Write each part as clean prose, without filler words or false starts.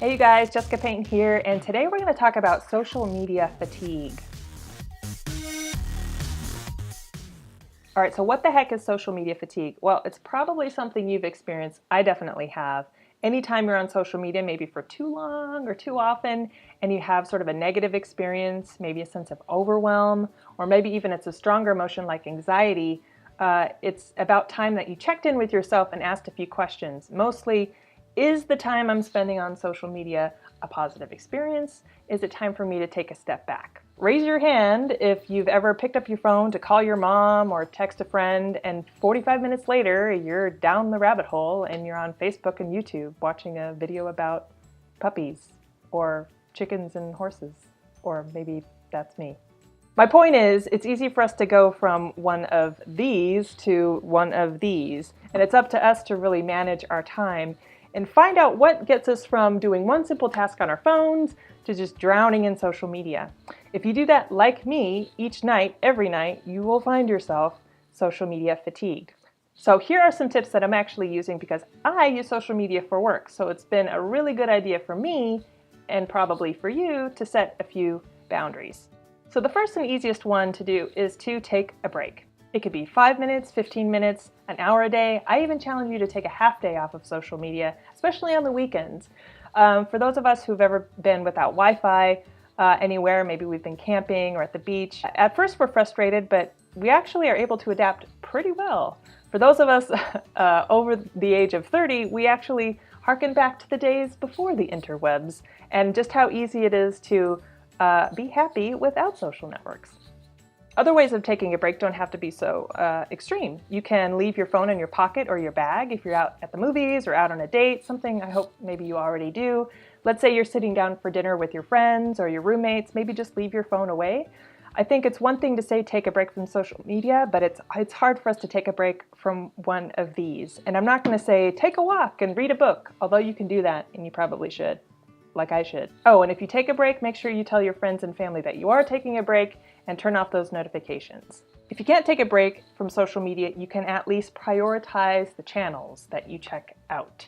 Hey you guys, Jessica Payne here, and today we're going to talk about social media fatigue. Alright, so what the heck is social media fatigue? Well, it's probably something you've experienced. I definitely have. Anytime you're on social media, maybe for too long or too often, and you have sort of a negative experience, maybe a sense of overwhelm, or maybe even it's a stronger emotion like anxiety, it's about time that you checked in with yourself and asked a few questions. Mostly, is the time I'm spending on social media a positive experience? Is it time for me to take a step back? Raise your hand if you've ever picked up your phone to call your mom or text a friend, and 45 minutes later you're down the rabbit hole and you're on Facebook and YouTube watching a video about puppies or chickens and horses, or maybe that's me. My point is, it's easy for us to go from one of these to one of these, and it's up to us to really manage our time and find out what gets us from doing one simple task on our phones to just drowning in social media. If you do that like me, each night, every night, you will find yourself social media fatigued. So here are some tips that I'm actually using because I use social media for work. So it's been a really good idea for me, and probably for you, to set a few boundaries. So the first and easiest one to do is to take a break. It could be 5 minutes, 15 minutes, an hour a day. I even challenge you to take a half day off of social media, especially on the weekends. For those of us who've ever been without Wi-Fi anywhere, maybe we've been camping or at the beach, at first we're frustrated, but we actually are able to adapt pretty well. For those of us over the age of 30, we actually harken back to the days before the interwebs and just how easy it is to be happy without social networks. Other ways of taking a break don't have to be so extreme. You can leave your phone in your pocket or your bag if you're out at the movies or out on a date, something I hope maybe you already do. Let's say you're sitting down for dinner with your friends or your roommates, maybe just leave your phone away. I think it's one thing to say take a break from social media, but it's hard for us to take a break from one of these. And I'm not going to say take a walk and read a book, although you can do that and you probably should, like I should. Oh, and if you take a break, make sure you tell your friends and family that you are taking a break and turn off those notifications. If you can't take a break from social media, you can at least prioritize the channels that you check out.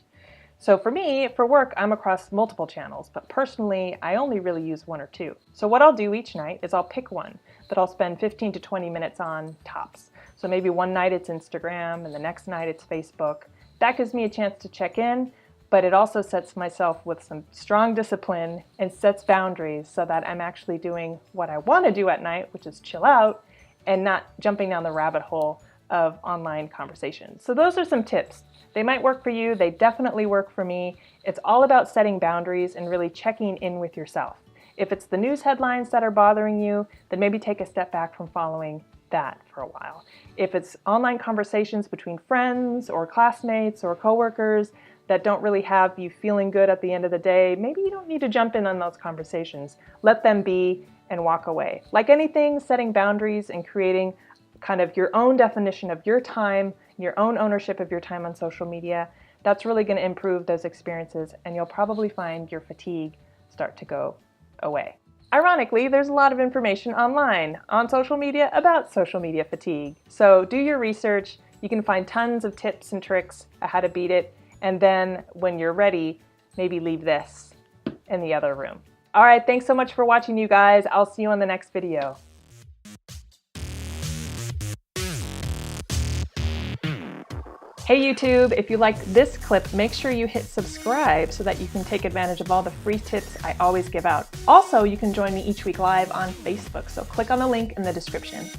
So for me, for work, I'm across multiple channels, but personally, I only really use one or two. So what I'll do each night is I'll pick one that I'll spend 15 to 20 minutes on tops. So maybe one night it's Instagram and the next night it's Facebook. That gives me a chance to check in, but it also sets myself with some strong discipline and sets boundaries so that I'm actually doing what I want to do at night, which is chill out and not jumping down the rabbit hole of online conversations. So those are some tips. They might work for you. They definitely work for me. It's all about setting boundaries and really checking in with yourself. If it's the news headlines that are bothering you, then maybe take a step back from following that for a while. If it's online conversations between friends or classmates or coworkers that don't really have you feeling good at the end of the day, maybe you don't need to jump in on those conversations. Let them be and walk away. Like anything, setting boundaries and creating kind of your own definition of your time, your own ownership of your time on social media, that's really going to improve those experiences, and you'll probably find your fatigue start to go away. Ironically, there's a lot of information online on social media about social media fatigue. So do your research. You can find tons of tips and tricks on how to beat it. And then when you're ready, maybe leave this in the other room. All right, thanks so much for watching, you guys. I'll see you on the next video. Hey YouTube, if you liked this clip, make sure you hit subscribe so that you can take advantage of all the free tips I always give out. Also, you can join me each week live on Facebook, so click on the link in the description.